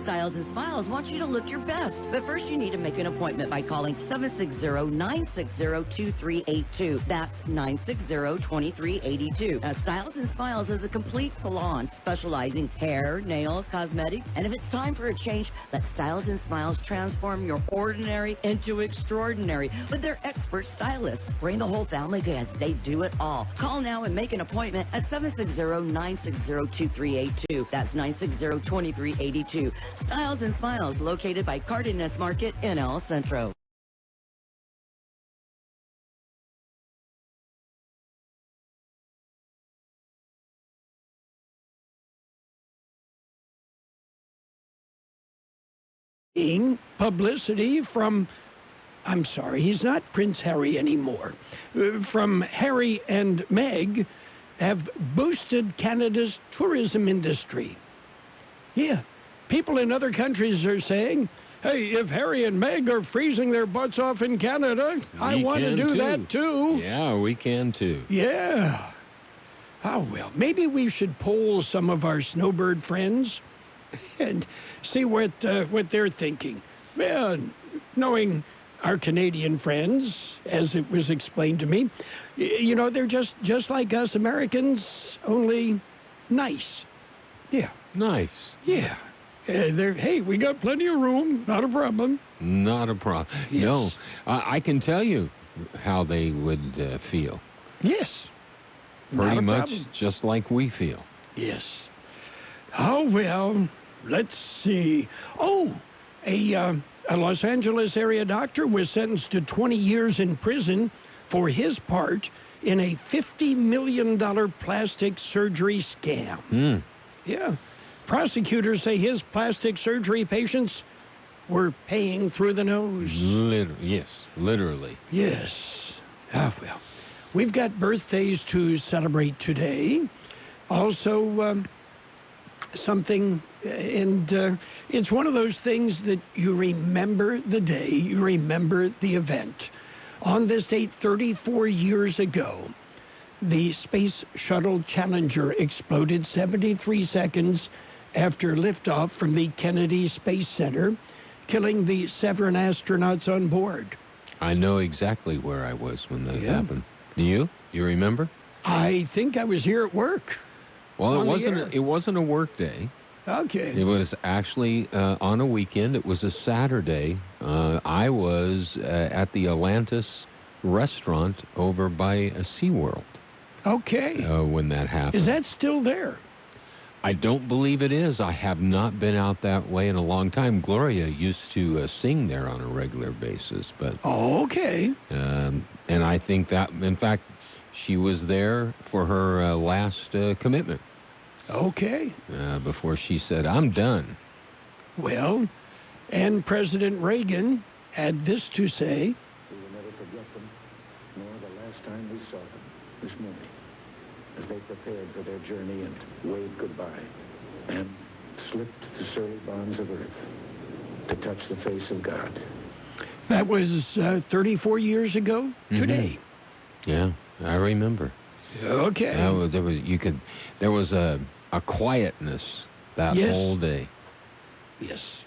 Styles and Smiles wants you to look your best. But first, you need to make an appointment by calling 760-960-2382. That's 960-2382. Now, Styles and Smiles is a complete salon specializing hair, nails, cosmetics. And if it's time for a change, let Styles and Smiles transform your ordinary into extraordinary with their expert stylists. Bring the whole family because they do it all. Call now and make an appointment at 760-960-2382. That's 960-2382. Styles and Smiles, located by Cardenas Market in El Centro. Publicity from, I'm sorry, he's not Prince Harry anymore, from Harry and Meg have boosted Canada's tourism industry. Yeah, people in other countries are saying, hey, if Harry and Meg are freezing their butts off in Canada, I want to do that too. Yeah, we can too. Yeah. Oh, well, maybe we should poll some of our snowbird friends and see what they're thinking. Well, knowing our Canadian friends, as it was explained to me, you know, they're just like us Americans, only nice. Yeah. Nice. Yeah. Hey, we got plenty of room. Not a problem. Not a problem. Yes. No, I can tell you how they would feel. Yes. Pretty much just like we feel. Yes. Oh, well, let's see. Oh, a Los Angeles area doctor was sentenced to 20 years in prison for his part in a $50 million plastic surgery scam. Yeah. Prosecutors say his plastic surgery patients were paying through the nose. Yes, literally. Yes. Ah, well, we've got birthdays to celebrate today. Also, something, and it's one of those things that you remember the day, you remember the event. On this date, 34 years ago, the Space Shuttle Challenger exploded 73 seconds after liftoff from the Kennedy Space Center, killing the 7 astronauts on board. I know exactly where I was when that happened. Do you? You remember? I think I was here at work. Well, it wasn't a work day. Okay. It was actually on a weekend. It was a Saturday. I was at the Atlantis restaurant over by SeaWorld. Okay. When that happened. Is that still there? I don't believe it is. I have not been out that way in a long time. Gloria used to sing there on a regular basis, but okay. And I think that, in fact, she was there for her last commitment. Okay. Before she said, "I'm done." Well, and President Reagan had this to say. We will never forget them, nor the last time we saw them this morning, as they prepared for their journey and waved goodbye and slipped the surly bonds of earth to touch the face of God. That was 34 years ago today. Yeah, I remember. Okay. There was a quietness that whole day. Yes.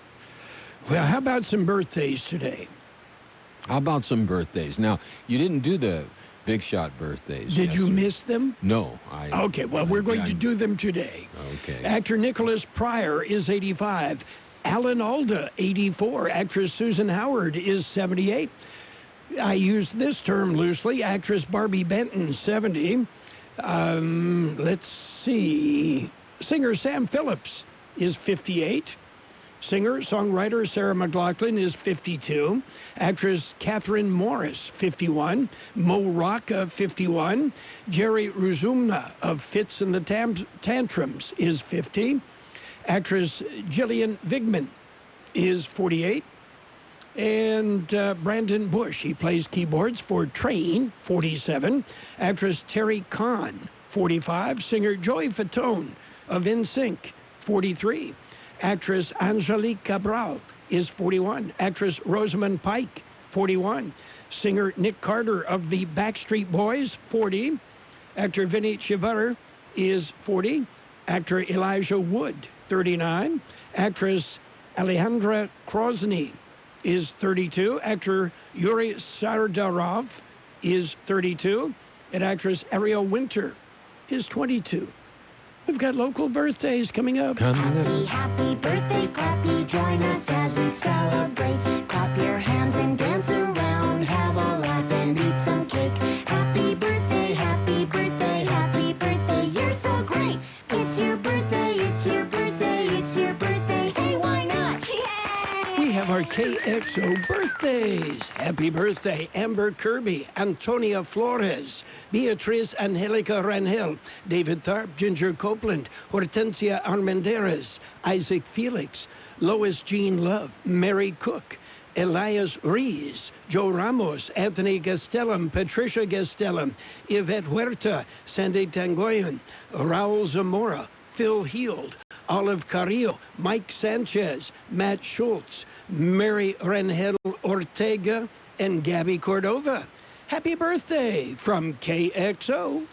Well, how about some birthdays today? How about some birthdays? Now, you didn't do the Big Shot birthdays. Did you miss them? No. Okay, well, we're going to do them today. Okay. Actor Nicholas Pryor is 85. Alan Alda, 84. Actress Susan Howard is 78. I use this term loosely. Actress Barbie Benton, 70. Let's see. Singer Sam Phillips is 58. Singer-songwriter Sarah McLachlan is 52. Actress Catherine Morris, 51. Mo Rocca, 51. Jerry Ruzumna of Fits and the Tantrums is 50. Actress Gillian Vigman is 48. And Brandon Bush, he plays keyboards for Train, 47. Actress Terry Kahn, 45. Singer Joey Fatone of NSYNC, 43. Actress Angelique Cabral is 41. Actress Rosamund Pike, 41. Singer Nick Carter of the Backstreet Boys, 40. Actor Vinny Chiavara is 40. Actor Elijah Wood, 39. Actress Alejandra Krosny is 32. Actor Yuri Sardarov is 32. And actress Ariel Winter is 22. We've got local birthdays coming up. Happy, happy birthday, Clappy. Join us as we celebrate. Clap your hands and dance around. Have a laugh and eat some cake. Happy birthday, happy birthday, happy birthday. You're so great. It's your birthday, it's your birthday, it's your birthday. Hey, why not? Yay! We have our KXO birthdays. Happy birthday, Amber Kirby, Antonia Flores, Beatriz Angelica Rangel, David Tharp, Ginger Copeland, Hortensia Armenderes, Isaac Felix, Lois Jean Love, Mary Cook, Elias Rees, Joe Ramos, Anthony Gastelum, Patricia Gastelum, Yvette Huerta, Sandy Tangoyan, Raul Zamora, Phil Heald, Olive Carrillo, Mike Sanchez, Matt Schultz, Mary Rangel Ortega, and Gabby Cordova. Happy birthday from KXO.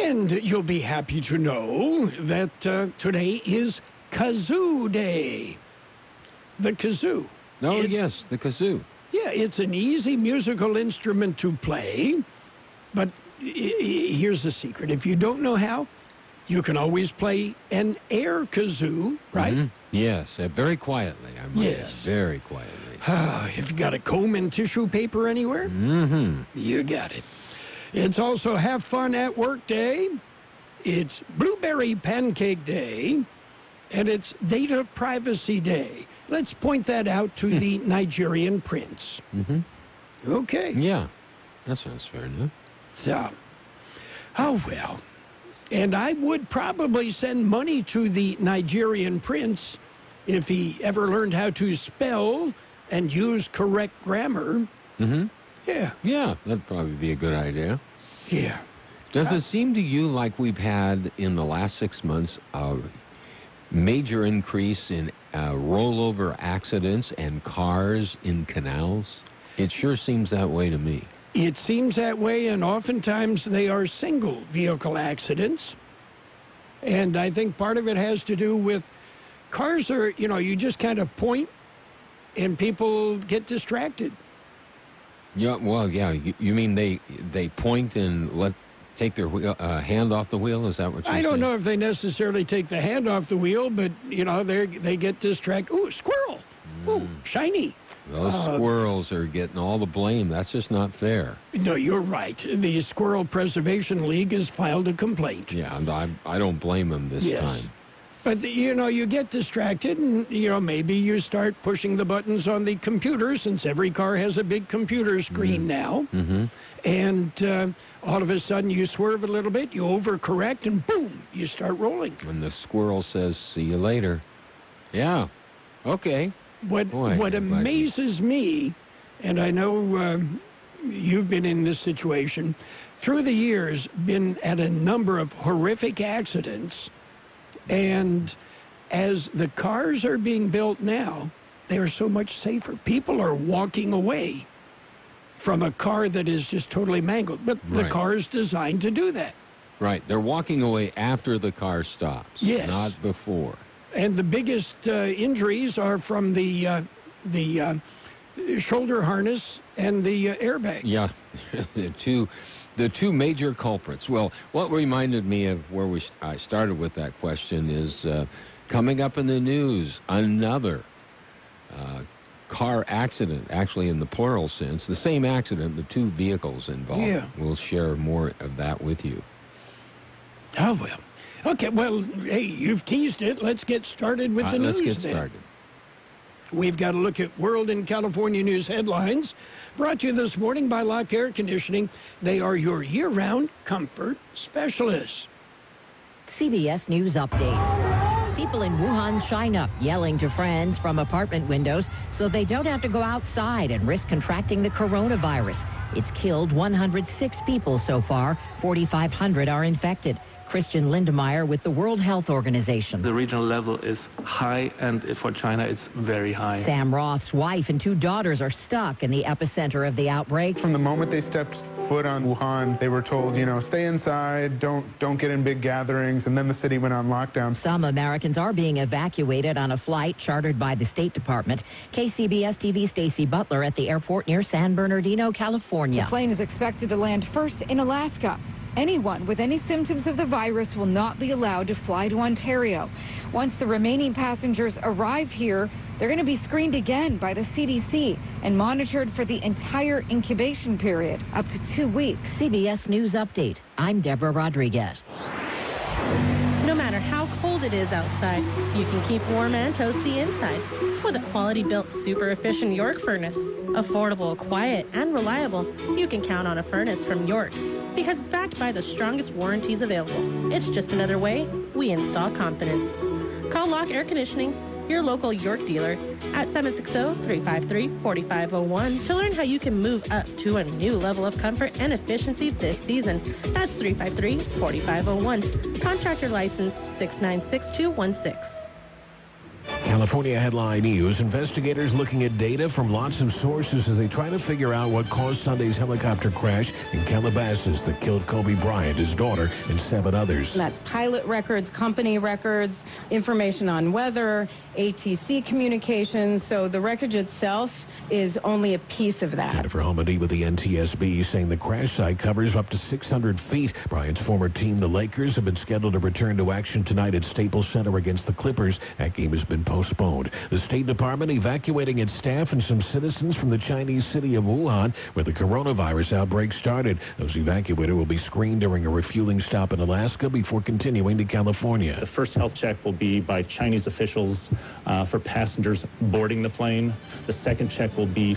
And you'll be happy to know that today is Kazoo Day. The kazoo. Oh, yes, the kazoo. Yeah, it's an easy musical instrument to play, but here's the secret. If you don't know how, you can always play an air kazoo, right? Mm-hmm. Yes, very quietly. I might add, very quietly. If you got a comb and tissue paper anywhere, you got it. It's also Have Fun at Work Day. It's Blueberry Pancake Day. And it's Data Privacy Day. Let's point that out to the Nigerian prince. Okay. Yeah, that sounds fair enough. So, oh well. And I would probably send money to the Nigerian prince if he ever learned how to spell and use correct grammar. Yeah. Yeah, that'd probably be a good idea. Yeah. Does it seem to you like we've had in the last 6 months a major increase in rollover accidents and cars in canals? It sure seems that way to me. It seems that way, and oftentimes they are single vehicle accidents. And I think part of it has to do with cars are, you just kind of point and people get distracted. Yeah, well, yeah. You mean they point and take their hand off the wheel? Is that what you're saying? I don't know if they necessarily take the hand off the wheel, but, they get distracted. Ooh, squirrel. Ooh, shiny. Those squirrels are getting all the blame. That's just not fair. No, you're right. The Squirrel Preservation League has filed a complaint. Yeah, and I don't blame them this time. But, you get distracted and, maybe you start pushing the buttons on the computer, since every car has a big computer screen now. And all of a sudden you swerve a little bit, you overcorrect, and boom, you start rolling. And the squirrel says, see you later. Yeah, okay. What amazes me, and I know you've been in this situation, through the years, been at a number of horrific accidents, and as the cars are being built now, they are so much safer. People are walking away from a car that is just totally mangled, but the car is designed to do that. Right, they're walking away after the car stops, not before. And the biggest injuries are from the shoulder harness and the airbag. Yeah, the two major culprits. Well, what reminded me of where I started with that question is coming up in the news, another car accident, actually in the plural sense, the same accident, but two vehicles involved. Yeah. We'll share more of that with you. Oh, well. Okay, well, hey, you've teased it. Let's get started with the news then. Let's get started. We've got to look at World and California news headlines. Brought to you this morning by Lock Air Conditioning. They are your year-round comfort specialists. CBS News Update. People in Wuhan, China, yelling to friends from apartment windows so they don't have to go outside and risk contracting the coronavirus. It's killed 106 people so far. 4,500 are infected. Christian Lindemeyer with the World Health Organization. The regional level is high, and for China, it's very high. Sam Roth's wife and 2 daughters are stuck in the epicenter of the outbreak. From the moment they stepped foot on Wuhan, they were told, stay inside, don't get in big gatherings, and then the city went on lockdown. Some Americans are being evacuated on a flight chartered by the State Department. KCBS TV Stacey Butler at the airport near San Bernardino, California. The plane is expected to land first in Alaska. Anyone with any symptoms of the virus will not be allowed to fly to Ontario. Once the remaining passengers arrive here, they're going to be screened again by the CDC and monitored for the entire incubation period, up to 2 weeks. CBS News Update. I'm Deborah Rodriguez. No matter how cold it is outside, you can keep warm and toasty inside with a quality-built, super-efficient York furnace. Affordable, quiet, and reliable, you can count on a furnace from York because it's backed by the strongest warranties available. It's just another way we install confidence. Call Lock Air Conditioning, your local York dealer, at 760-353-4501 to learn how you can move up to a new level of comfort and efficiency this season. That's 353-4501. Contractor license 696216. California headline news. Investigators looking at data from lots of sources as they try to figure out what caused Sunday's helicopter crash in Calabasas that killed Kobe Bryant, his daughter, and 7 others. That's pilot records, company records, information on weather, ATC communications. So the wreckage itself is only a piece of that. Jennifer Homedy with the NTSB saying the crash site covers up to 600 feet. Bryant's former team, the Lakers, have been scheduled to return to action tonight at Staples Center against the Clippers. That game has been postponed. The State Department evacuating its staff and some citizens from the Chinese city of Wuhan, where the coronavirus outbreak started. Those evacuated will be screened during a refueling stop in Alaska before continuing to California. The first health check will be by Chinese officials for passengers boarding the plane. The second check will be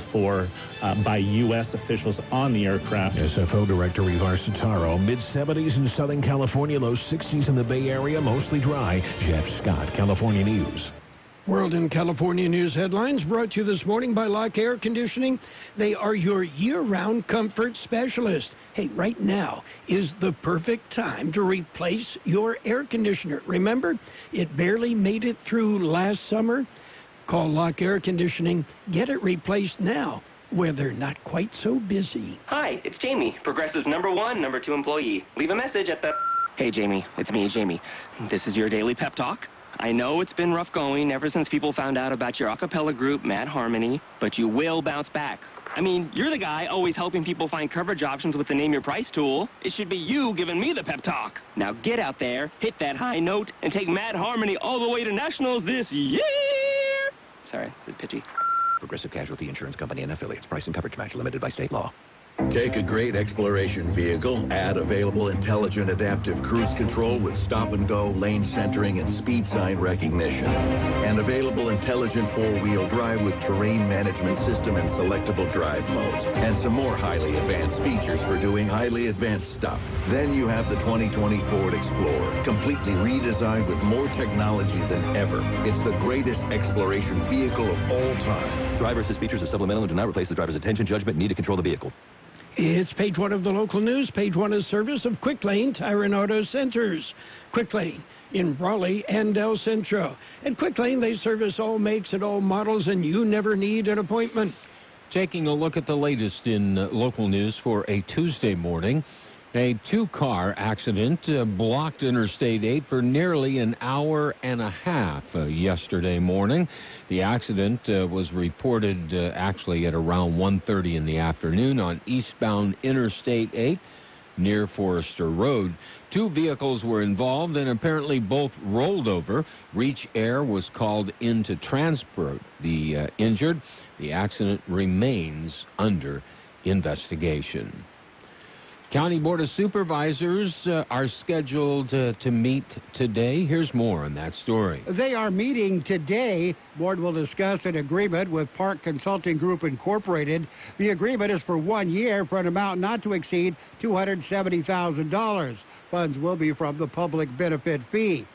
by U.S. officials on the aircraft. SFO Director Ivar Sitaro. Mid-70s in Southern California, low 60s in the Bay Area, mostly dry. Jeff Scott, California News. World and California news headlines brought to you this morning by Lock Air Conditioning. They are your year-round comfort specialist. Hey, right now is the perfect time to replace your air conditioner. Remember, it barely made it through last summer. Call Lock Air Conditioning. Get it replaced now, where they're not quite so busy. Hi, it's Jamie, Progressive's #1, #2 employee. Leave a message at the... Hey, Jamie, it's me, Jamie. This is your daily pep talk. I know it's been rough going ever since people found out about your a cappella group, Mad Harmony, but you will bounce back. I mean, you're the guy always helping people find coverage options with the Name Your Price tool. It should be you giving me the pep talk. Now get out there, hit that high note, and take Mad Harmony all the way to nationals this year. Sorry, it's pitchy. Progressive Casualty Insurance Company and affiliates. Price and coverage match limited by state law. Take a great exploration vehicle, add available intelligent adaptive cruise control with stop-and-go, lane centering, and speed sign recognition. And available intelligent four-wheel drive with terrain management system and selectable drive modes. And some more highly advanced features for doing highly advanced stuff. Then you have the 2020 Ford Explorer, completely redesigned with more technology than ever. It's the greatest exploration vehicle of all time. Driver assist features are supplemental and do not replace the driver's attention, judgment, and need to control the vehicle. It's page 1 of the local news. Page 1 is service of Quick Lane Tire and Auto Centers. Quick Lane in Brawley and El Centro. At Quick Lane, they service all makes and all models, and you never need an appointment. Taking a look at the latest in local news for a Tuesday morning. A 2-car accident blocked Interstate 8 for nearly an hour and a half yesterday morning. The accident was reported actually at around 1:30 in the afternoon on eastbound Interstate 8 near Forester Road. 2 vehicles were involved and apparently both rolled over. Reach Air was called in to transport the injured. The accident remains under investigation. County Board of Supervisors are scheduled to meet today. Here's more on that story. They are meeting today. Board will discuss an agreement with Park Consulting Group Incorporated. The agreement is for 1 year for an amount not to exceed $270,000. Funds will be from the public benefit fee.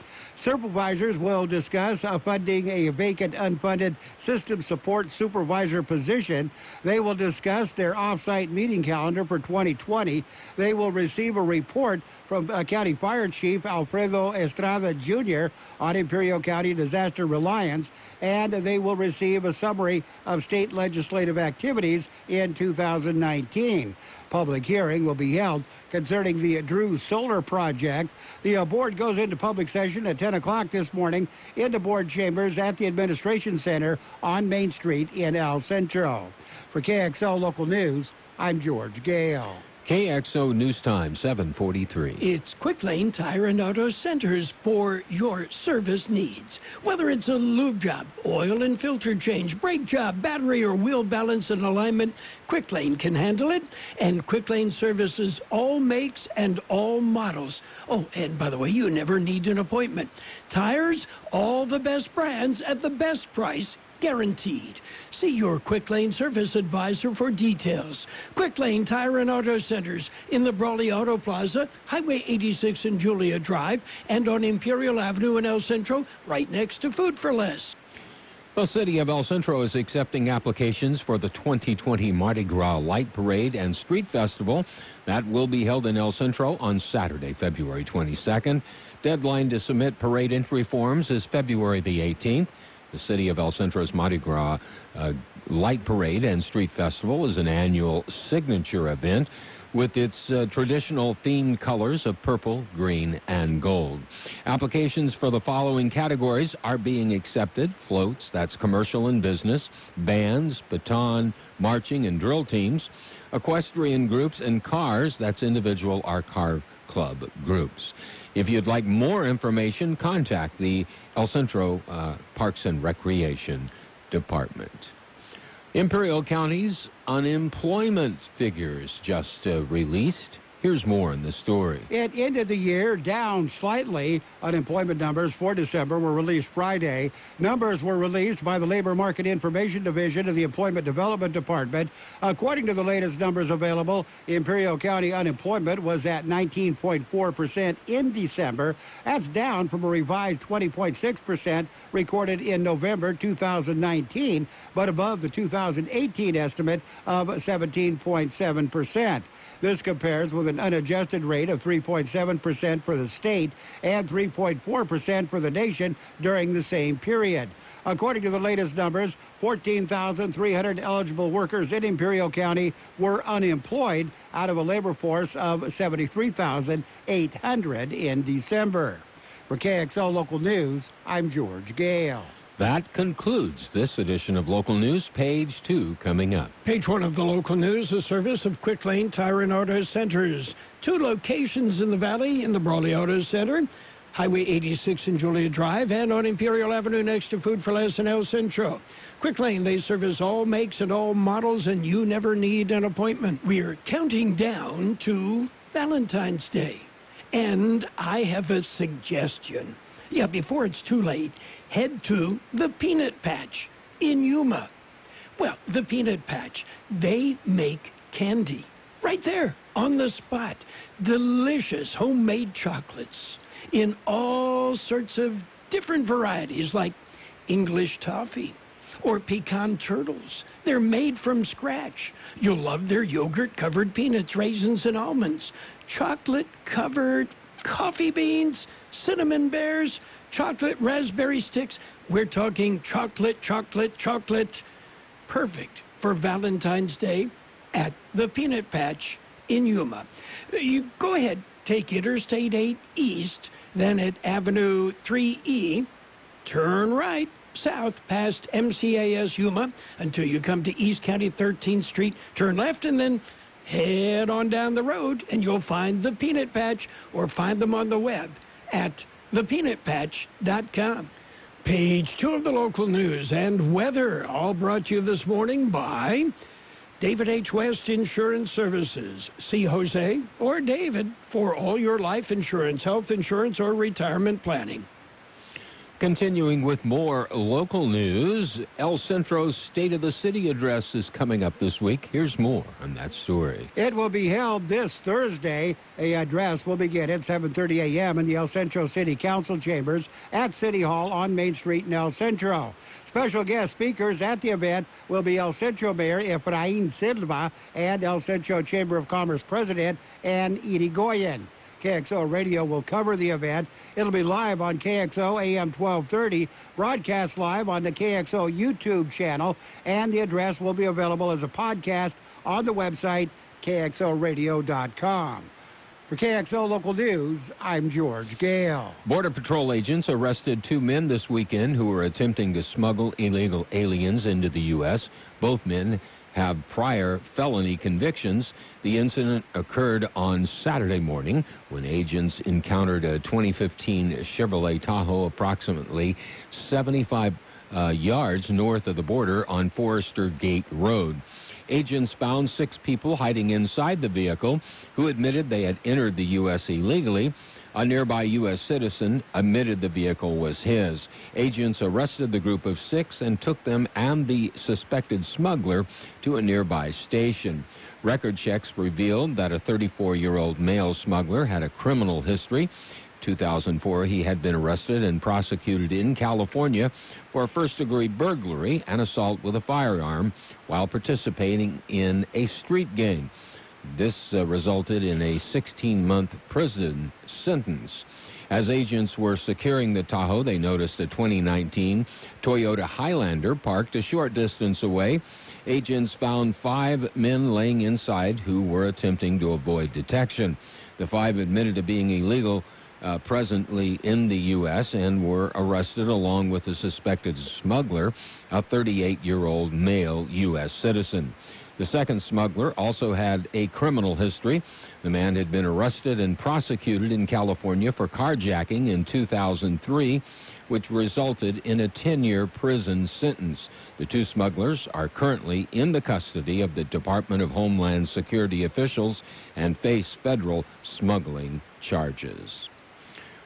Supervisors will discuss funding a vacant unfunded system support supervisor position. They will discuss their off-site meeting calendar for 2020. They will receive a report from County Fire Chief Alfredo Estrada Jr. on Imperial County disaster reliance, and they will receive a summary of state legislative activities in 2019. Public hearing will be held concerning the Drew Solar Project. The board goes into public session at 10 o'clock this morning in the board chambers at the Administration Center on Main Street in El Centro. For KXO Local News, I'm George Gale. KXO News Time, 7:43. It's Quick Lane Tire and Auto Centers for your service needs. Whether it's a lube job, oil and filter change, brake job, battery or wheel balance and alignment, Quick Lane can handle it. And Quick Lane services all makes and all models. Oh, and by the way, you never need an appointment. Tires, all the best brands at the best price. Guaranteed. See your Quick Lane service advisor for details. Quick Lane Tire and Auto Centers in the Brawley Auto Plaza, Highway 86 and Julia Drive, and on Imperial Avenue in El Centro, right next to Food for Less. The City of El Centro is accepting applications for the 2020 Mardi Gras Light Parade and Street Festival. That will be held in El Centro on Saturday, February 22nd. Deadline to submit parade entry forms is February the 18th. The City of El Centro's Mardi Gras Light Parade and Street Festival is an annual signature event with its traditional themed colors of purple, green, and gold. Applications for the following categories are being accepted: floats, that's commercial and business, bands, baton, marching, and drill teams, equestrian groups, and cars, that's individual or car club groups. If you'd like more information, contact the El Centro Parks and Recreation Department. Imperial County's unemployment figures just released. Here's more in the story. It ended the year down slightly. Unemployment numbers for December were released Friday. Numbers were released by the Labor Market Information Division of the Employment Development Department. According to the latest numbers available, Imperial County unemployment was at 19.4% in December. That's down from a revised 20.6% recorded in November 2019, but above the 2018 estimate of 17.7%. This compares with an unadjusted rate of 3.7% for the state and 3.4% for the nation during the same period. According to the latest numbers, 14,300 eligible workers in Imperial County were unemployed out of a labor force of 73,800 in December. For KXO Local News, I'm George Gale. That concludes this edition of Local News. Page 2 coming up. Page 1 of the Local News, a service of Quick Lane Tire and Auto Centers. 2 locations in the Valley in the Brawley Auto Center, Highway 86 and Julia Drive, and on Imperial Avenue next to Food for Less in El Centro. Quick Lane, they service all makes and all models, and you never need an appointment. We're counting down to Valentine's Day, and I have a suggestion. Yeah, before it's too late, head to the Peanut Patch in Yuma. Well, the Peanut Patch, they make candy right there on the spot. Delicious homemade chocolates in all sorts of different varieties, like English toffee or pecan turtles. They're made from scratch. You'll love their yogurt-covered peanuts, raisins, and almonds, chocolate-covered coffee beans, cinnamon bears, chocolate raspberry sticks. We're talking chocolate, chocolate, chocolate. Perfect for Valentine's Day at the Peanut Patch in Yuma. You go ahead, take Interstate 8 East, then at Avenue 3E, turn right south past MCAS Yuma until you come to East County 13th Street, turn left, and then head on down the road and you'll find the Peanut Patch, or find them on the web at thepeanutpatch.com. Page 2 of the Local News and weather, all brought to you this morning by David H. West Insurance Services. See Jose or David for all your life insurance, health insurance, or retirement planning. Continuing with more local news, El Centro's State of the City address is coming up this week. Here's more on that story. It will be held this Thursday. A address will begin at 7:30 a.m. in the El Centro City Council chambers at City Hall on Main Street in El Centro. Special guest speakers at the event will be El Centro Mayor Efrain Silva and El Centro Chamber of Commerce President Ann Irigoyen. KXO Radio will cover the event. It'll be live on KXO AM 1230, broadcast live on the KXO YouTube channel, and the address will be available as a podcast on the website kxoradio.com. For KXO Local News, I'm George Gale. Border Patrol agents arrested 2 men this weekend who were attempting to smuggle illegal aliens into the U.S. Both men have prior felony convictions. The incident occurred on Saturday morning when agents encountered a 2015 Chevrolet Tahoe approximately 75 yards north of the border on Forester Gate Road. Agents found 6 people hiding inside the vehicle who admitted they had entered the U.S. illegally. A nearby U.S. citizen admitted the vehicle was his. Agents arrested the group of 6 and took them and the suspected smuggler to a nearby station. Record checks revealed that a 34-year-old male smuggler had a criminal history. 2004, he had been arrested and prosecuted in California for a first-degree burglary and assault with a firearm while participating in a street gang. This resulted in a 16-month prison sentence. As agents were securing the Tahoe, they noticed a 2019 Toyota Highlander parked a short distance away. Agents found 5 men laying inside who were attempting to avoid detection. The 5 admitted to being illegal presently in the U.S. and were arrested along with the suspected smuggler, a 38-year-old male U.S. citizen. The second smuggler also had a criminal history. The man had been arrested and prosecuted in California for carjacking in 2003, which resulted in a 10-year prison sentence. The 2 smugglers are currently in the custody of the Department of Homeland Security officials and face federal smuggling charges.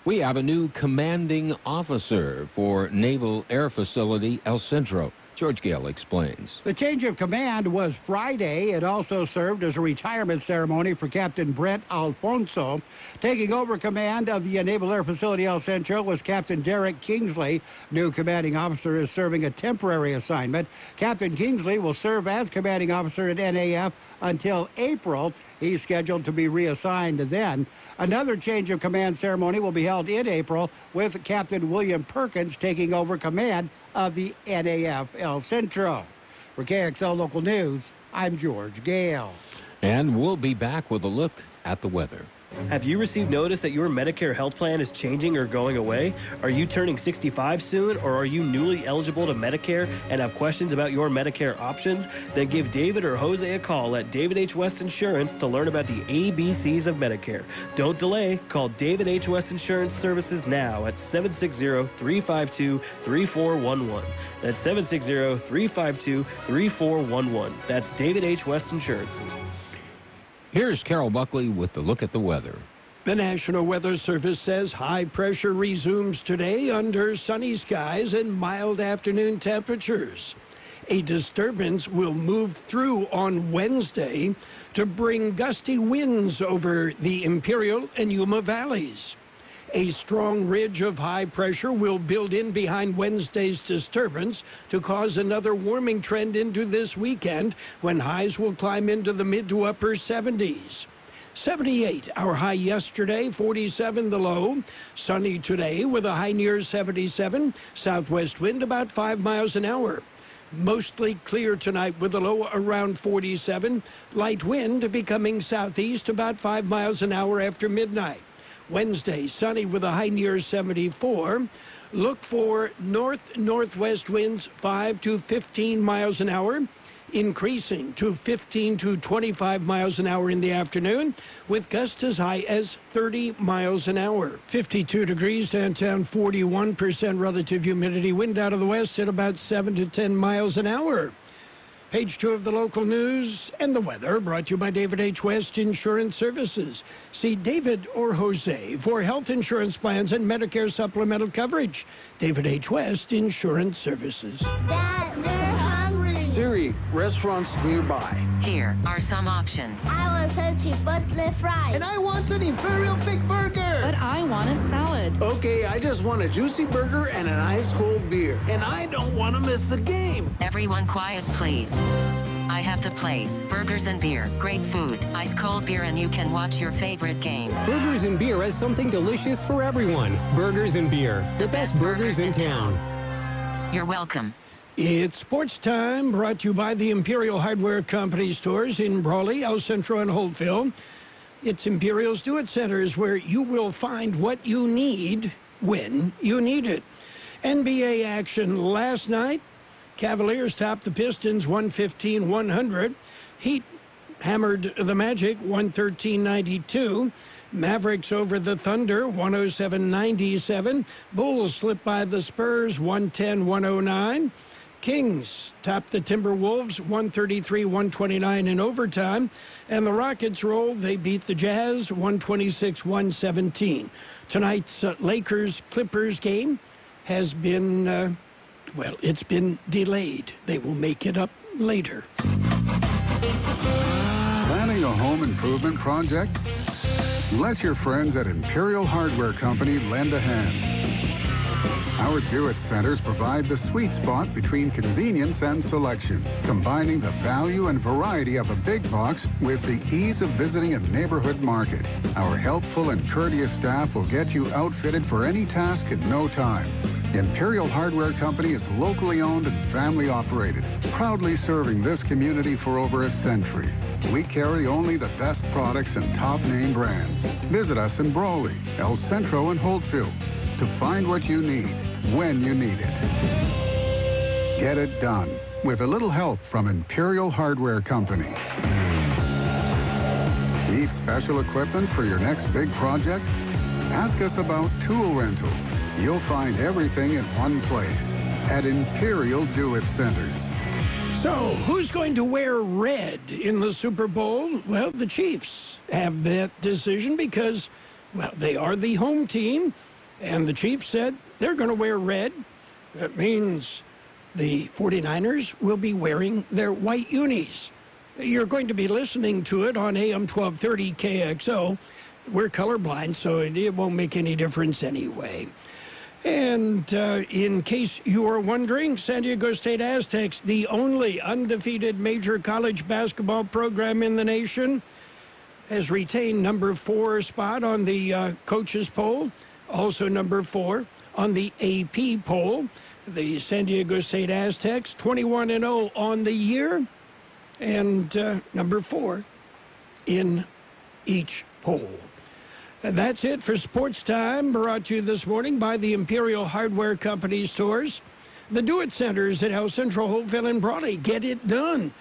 We have a new commanding officer for Naval Air Facility El Centro. George Gale explains. The change of command was Friday. It also served as a retirement ceremony for Captain Brent Alfonso. Taking over command of the Naval Air Facility El Centro was Captain Derek Kingsley. New commanding officer is serving a temporary assignment. Captain Kingsley will serve as commanding officer at NAF until April. He's scheduled to be reassigned then. Another change of command ceremony will be held in April with Captain William Perkins taking over command of the NAF El Centro. For KXL Local News, I'm George Gale. And we'll be back with a look at the weather. Have you received notice that your Medicare health plan is changing or going away? Are you turning 65 soon, or are you newly eligible to Medicare and have questions about your Medicare options? Then give David or Jose a call at David H. West Insurance to learn about the ABCs of Medicare. Don't delay. Call David H. West Insurance Services now at 760-352-3411. That's 760-352-3411. That's David H. West Insurance. Here's Carroll Buckley with the look at the weather. The National Weather Service says high pressure resumes today under sunny skies and mild afternoon temperatures. A disturbance will move through on Wednesday to bring gusty winds over the Imperial and Yuma valleys. A strong ridge of high pressure will build in behind Wednesday's disturbance to cause another warming trend into this weekend when highs will climb into the mid to upper 70s. 78 our high yesterday, 47 the low. Sunny today with a high near 77. Southwest wind about 5 miles an hour. Mostly clear tonight with a low around 47. Light wind becoming southeast about 5 miles an hour after midnight. Wednesday, sunny with a high near 74. Look for north-northwest winds 5 to 15 miles an hour, increasing to 15 to 25 miles an hour in the afternoon, with gusts as high as 30 miles an hour. 52 degrees downtown, 41% relative humidity. Wind out of the west at about 7 to 10 miles an hour. Page 2 of the local news and the weather brought to you by David H. West Insurance Services. See David or Jose for health insurance plans and Medicare supplemental coverage. David H. West Insurance Services. Dad, they're hungry. Siri, restaurants nearby. Here are some options. I want some Buckley fries. And I want an Imperial Thick Burger. But I want a salad. Okay, I just want a juicy burger and an ice-cold beer. And I don't want to miss the game. Everyone quiet, please. I have the place. Burgers and beer. Great food. Ice-cold beer, and you can watch your favorite game. Burgers and Beer has something delicious for everyone. Burgers and Beer. The best burgers in town. You're welcome. It's sports time, brought to you by the Imperial Hardware Company stores in Brawley, El Centro, and Holtville. It's Imperial's Do-It Centers where you will find what you need when you need it. NBA action last night. Cavaliers topped the Pistons 115-100. Heat hammered the Magic 113-92. Mavericks over the Thunder 107-97. Bulls slipped by the Spurs 110-109. Kings topped the Timberwolves 133-129 in overtime. And the Rockets rolled. They beat the Jazz 126-117. Tonight's Lakers-Clippers game has been... well, it's been delayed. They will make it up later. Planning a home improvement project? Let your friends at Imperial Hardware Company lend a hand. Our Do-It Centers provide the sweet spot between convenience and selection, combining the value and variety of a big box with the ease of visiting a neighborhood market. Our helpful and courteous staff will get you outfitted for any task in no time. Imperial Hardware Company is locally owned and family operated, proudly serving this community for over a century. We carry only the best products and top name brands. Visit us in Brawley, El Centro, and Holtville to find what you need when you need it. Get it done with a little help from Imperial Hardware Company. Need special equipment for your next big project? Ask us about tool rentals. You'll find everything in one place at Imperial Do-It Centers. So, who's going to wear red in the Super Bowl? Well, the Chiefs have that decision because, well, they are the home team, and the Chiefs said they're going to wear red. That means the 49ers will be wearing their white unis. You're going to be listening to it on AM 1230 KXO. We're colorblind, so it won't make any difference anyway. And in case you are wondering, San Diego State Aztecs, the only undefeated major college basketball program in the nation, has retained number 4 spot on the coaches poll, also number 4 on the AP poll. The San Diego State Aztecs, 21-0 on the year, and number 4 in each poll. And that's it for Sports Time, brought to you this morning by the Imperial Hardware Company stores. The Do-It Centers at El Centro, Holtville, and Brawley. Get it done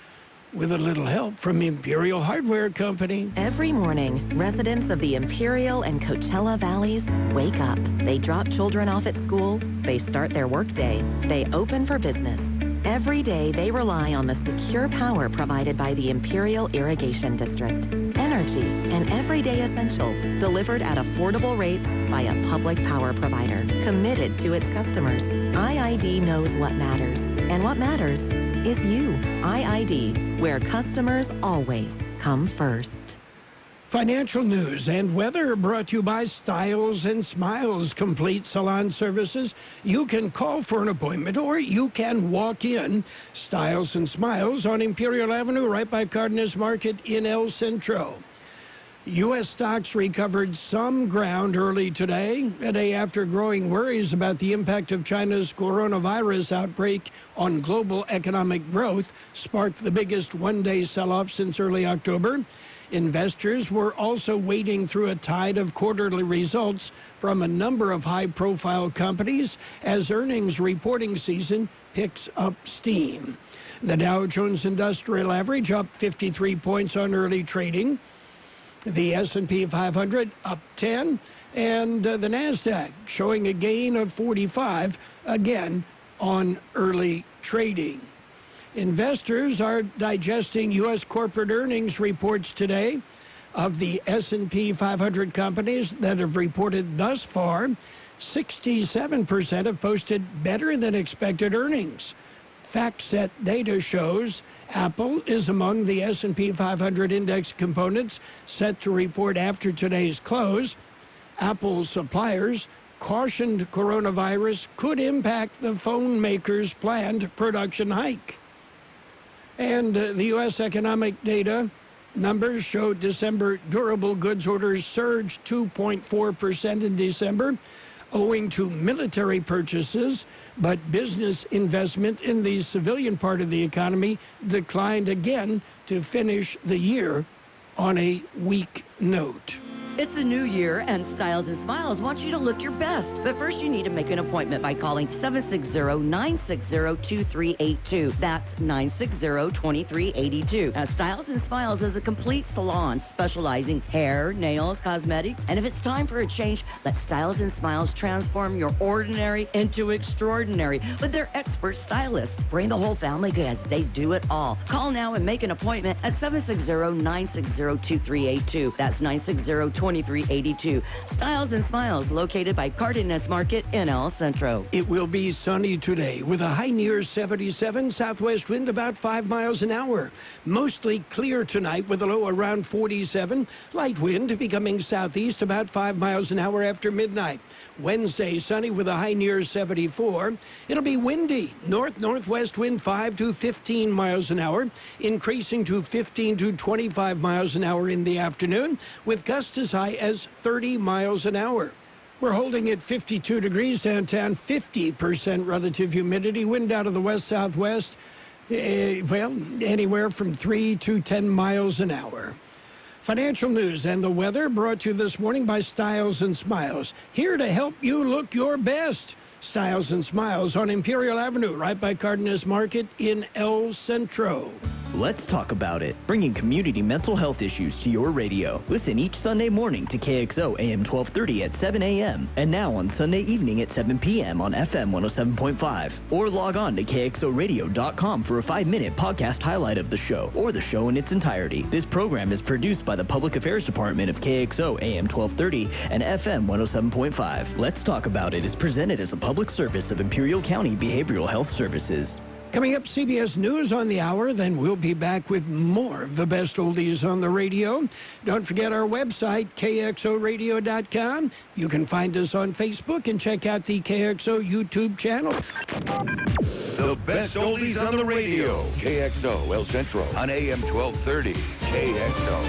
with a little help from Imperial Hardware Company. Every morning, residents of the Imperial and Coachella Valleys wake up. They drop children off at school. They start their workday. They open for business. Every day, they rely on the secure power provided by the Imperial Irrigation District. Energy, an everyday essential, delivered at affordable rates by a public power provider, committed to its customers. IID knows what matters, and what matters is you. IID, where customers always come first. Financial news and weather brought to you by Styles and Smiles Complete Salon Services. You can call for an appointment or you can walk in. Styles and Smiles on Imperial Avenue right by Cardenas Market in El Centro. U.S. stocks recovered some ground early today, a day after growing worries about the impact of China's coronavirus outbreak on global economic growth sparked the biggest one-day sell-off since early October. Investors were also wading through a tide of quarterly results from a number of high-profile companies as earnings reporting season picks up steam. The Dow Jones Industrial Average up 53 points on early trading. The S&P 500 up 10, and the NASDAQ showing a gain of 45, again, on early trading. Investors are digesting U.S. corporate earnings reports today. Of the S&P 500 companies that have reported thus far, 67% have posted better than expected earnings. FactSet data shows Apple is among the S&P 500 index components set to report after today's close. Apple suppliers cautioned coronavirus could impact the phone maker's planned production hike. And the U.S. economic data numbers show December durable goods orders surged 2.4% in December, owing to military purchases, but business investment in the civilian part of the economy declined again to finish the year on a weak note. It's a new year, and Styles and Smiles wants you to look your best. But first, you need to make an appointment by calling 760-960-2382. That's 960-2382. Now, Styles and Smiles is a complete salon specializing hair, nails, cosmetics. And if it's time for a change, let Styles and Smiles transform your ordinary into extraordinary with their expert stylists. Bring the whole family because they do it all. Call now and make an appointment at 760-960-2382. That's 960-2382. Styles and Smiles, located by Cardenas Market in El Centro. It will be sunny today with a high near 77, southwest wind about 5 miles an hour. Mostly clear tonight with a low around 47. Light wind becoming southeast about 5 miles an hour after midnight. Wednesday, sunny with a high near 74. It'll be windy. North-northwest wind 5 to 15 miles an hour, increasing to 15 to 25 miles an hour in the afternoon, with gusts as high as 30 miles an hour. We're holding at 52 degrees downtown, 50% relative humidity, wind out of the west-southwest, anywhere from 3 to 10 miles an hour. Financial news and the weather brought to you this morning by Styles and Smiles. Here to help you look your best. Styles and Smiles on Imperial Avenue, right by Cardenas Market in El Centro. Let's talk about it. Bringing community mental health issues to your radio. Listen each Sunday morning to KXO AM 1230 at 7 a.m. and now on Sunday evening at 7 p.m. on FM 107.5. Or log on to KXORadio.com for a 5-minute podcast highlight of the show or the show in its entirety. This program is produced by the Public Affairs Department of KXO AM 1230 and FM 107.5. Let's Talk About It is presented as a public service of Imperial County Behavioral Health Services. Coming up, CBS News on the hour. Then we'll be back with more of the best oldies on the radio. Don't forget our website, KXORadio.com. You can find us on Facebook and check out the KXO YouTube channel. The best oldies on the radio. KXO El Centro on AM 1230. KXO.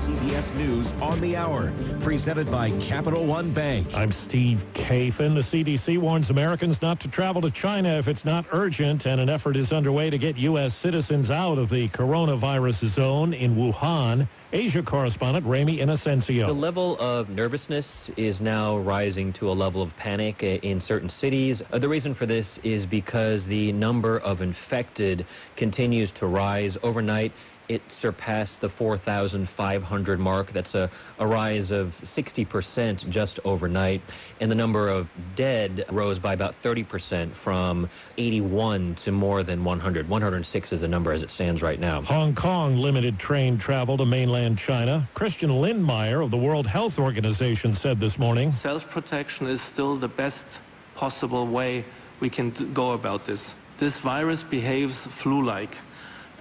CBS News on the Hour, presented by Capital One Bank. I'm Steve Kafin. The CDC warns Americans not to travel to China if it's not urgent, and an effort is underway to get U.S. citizens out of the coronavirus zone in Wuhan. Asia correspondent Ramy Inocencio. The level of nervousness is now rising to a level of panic in certain cities. The reason for this is because the number of infected continues to rise. Overnight, it surpassed the 4,500 mark. That's a rise of 60% just overnight. And the number of dead rose by about 30% from 81 to more than 100. 106 is the number as it stands right now. Hong Kong limited train travel to mainland China. Christian Lindmeier of the World Health Organization said this morning, self-protection is still the best possible way we can go about this. This virus behaves flu-like.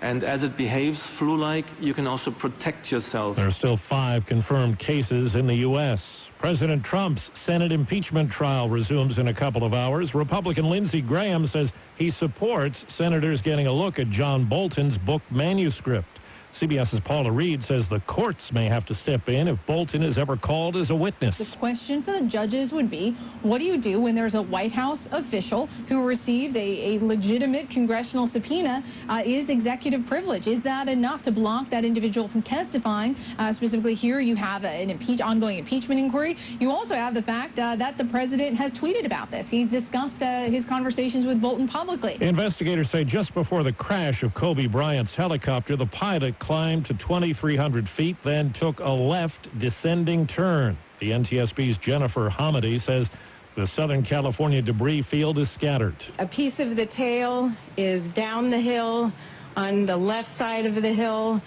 And as it behaves flu-like, you can also protect yourself. There are still 5 confirmed cases in the U.S. President Trump's Senate impeachment trial resumes in a couple of hours. Republican Lindsey Graham says he supports senators getting a look at John Bolton's book manuscript. CBS's Paula Reed says the courts may have to step in if Bolton is ever called as a witness. The question for the judges would be, what do you do when there's a White House official who receives a legitimate congressional subpoena? Is executive privilege, is that enough to block that individual from testifying? Specifically here, you have an ongoing impeachment inquiry. You also have the fact that the president has tweeted about this. He's discussed his conversations with Bolton publicly. Investigators say just before the crash of Kobe Bryant's helicopter, the pilot climbed to 2,300 feet, then took a left descending turn. The NTSB's Jennifer Hamady says The Southern California debris field is scattered. A piece of the tail is down the hill on the left side of the hill.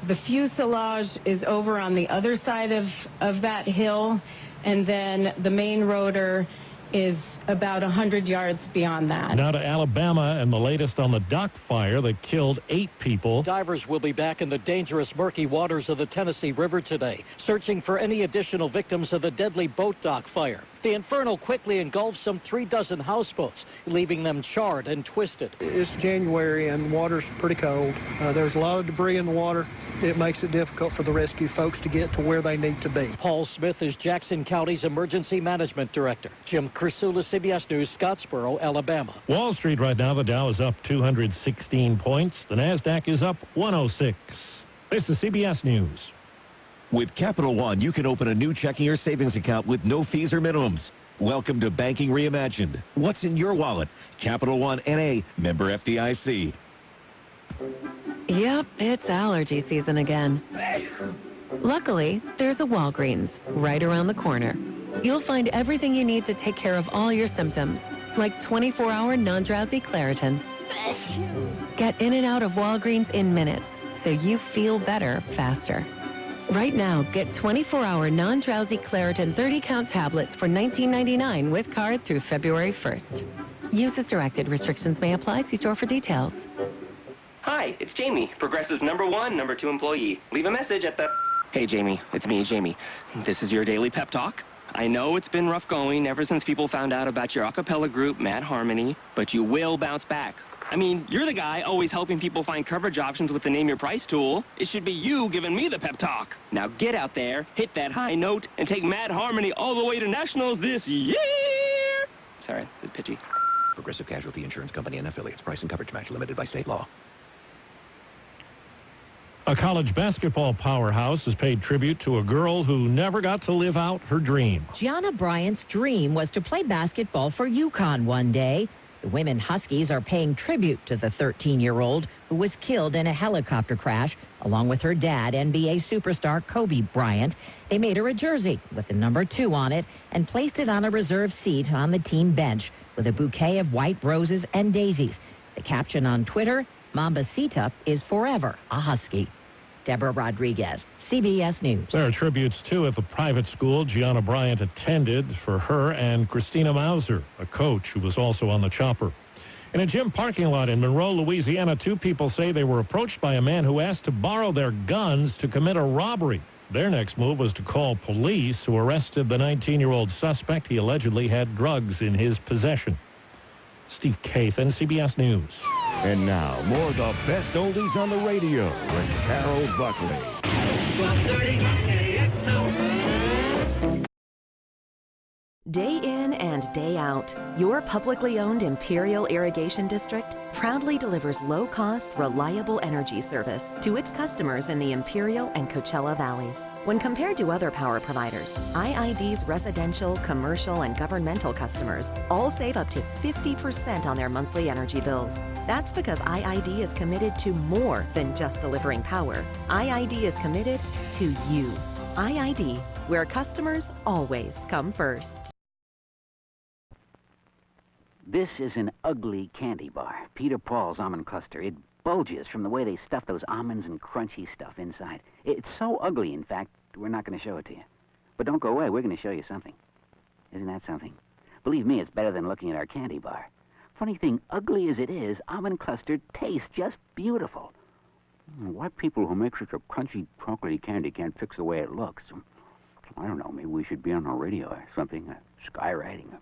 The fuselage is over on the other side of that hill. And then the main rotor is about 100 yards beyond that. Now to Alabama and the latest on the dock fire that killed 8 people. Divers will be back in the dangerous murky waters of the Tennessee River today, searching for any additional victims of the deadly boat dock fire. The inferno quickly engulfed some 3 dozen houseboats, leaving them charred and twisted. It's January and the water's pretty cold. There's a lot of debris in the water. It makes it difficult for the rescue folks to get to where they need to be. Paul Smith is Jackson County's Emergency Management Director. Jim Crisula, CBS News, Scottsboro, Alabama. Wall Street right now, the Dow is up 216 points. The NASDAQ is up 106. This is CBS News. With Capital One, you can open a new checking or savings account with no fees or minimums. Welcome to Banking Reimagined. What's in your wallet? Capital One N.A., member FDIC. Yep, it's allergy season again. Luckily, there's a Walgreens right around the corner. You'll find everything you need to take care of all your symptoms, like 24-hour non-drowsy Claritin. Get in and out of Walgreens in minutes, so you feel better faster. Right now, get 24-hour non-drowsy Claritin 30-count tablets for $19.99 with card through February 1st. Use as directed. Restrictions may apply. See store for details. Hi, it's Jamie, Progressive's #1, #2 employee. Leave a message at the... Hey, Jamie, it's me, Jamie. This is your daily pep talk. I know it's been rough going ever since people found out about your a cappella group, Mad Harmony, but you will bounce back. I mean, you're the guy always helping people find coverage options with the Name Your Price tool. It should be you giving me the pep talk. Now get out there, hit that high note, and take Mad Harmony all the way to nationals this year. Sorry, it's pitchy. Progressive Casualty Insurance Company and affiliates. Price and coverage match limited by state law. A college basketball powerhouse has paid tribute to a girl who never got to live out her dream. Gianna Bryant's dream was to play basketball for UConn one day. The women Huskies are paying tribute to the 13-year-old who was killed in a helicopter crash, along with her dad, NBA superstar Kobe Bryant. They made her a jersey with the number 2 on it and placed it on a reserved seat on the team bench with a bouquet of white roses and daisies. The caption on Twitter, Mambacita is forever a Husky. Deborah Rodriguez, CBS News. There are tributes, too, at the private school Gianna Bryant attended for her and Christina Mauser, a coach who was also on the chopper. In a gym parking lot in Monroe, Louisiana, 2 people say they were approached by a man who asked to borrow their guns to commit a robbery. Their next move was to call police, who arrested the 19-year-old suspect. He allegedly had drugs in his possession. Steve Kathan, CBS News. And now, more of the best oldies on the radio with Carroll Buckley. 1230 KXO. Day in and day out, your publicly owned Imperial Irrigation District proudly delivers low-cost, reliable energy service to its customers in the Imperial and Coachella Valleys. When compared to other power providers, IID's residential, commercial, and governmental customers all save up to 50% on their monthly energy bills. That's because IID is committed to more than just delivering power. IID is committed to you. IID, where customers always come first. This is an ugly candy bar, Peter Paul's almond cluster. It bulges from the way they stuff those almonds and crunchy stuff inside. It's so ugly, in fact, we're not going to show it to you. But don't go away, we're going to show you something. Isn't that something? Believe me, it's better than looking at our candy bar. Funny thing, ugly as it is, almond cluster tastes just beautiful. Why people who make such a crunchy, chocolatey candy can't fix the way it looks? I don't know, maybe we should be on the radio or something, skywriting.